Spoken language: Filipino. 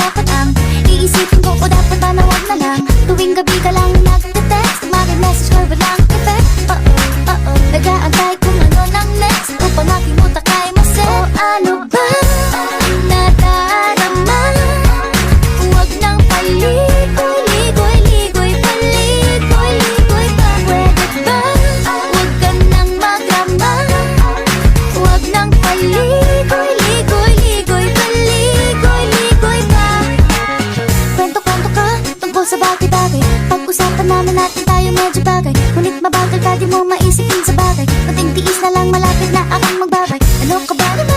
dapat ang iisipin ko o dapat ba na wag na lang? Tuwing gabi ka lang nagte-text, message ko walang effect. Nag-aantay kung ano nang next upang makimuta kay Mose. O ano ba nadarama? Huwag nang paligoy, ligoy, ligoy, paligoy, ligoy pa. Pwede ba? Huwag ka nang magrama. Huwag nang paligoy, ligoy, ligoy, paligoy, ligoy pa. Kwento-kwento ka tungkol sa bagay-bagay. Pag-usapan naman natin tayo medyo bagay. Ngunit mabagal ka, di mo maisipin sa bagay. Kunting tiis na lang, malapit na akong magbabay. Ano ka ba naman?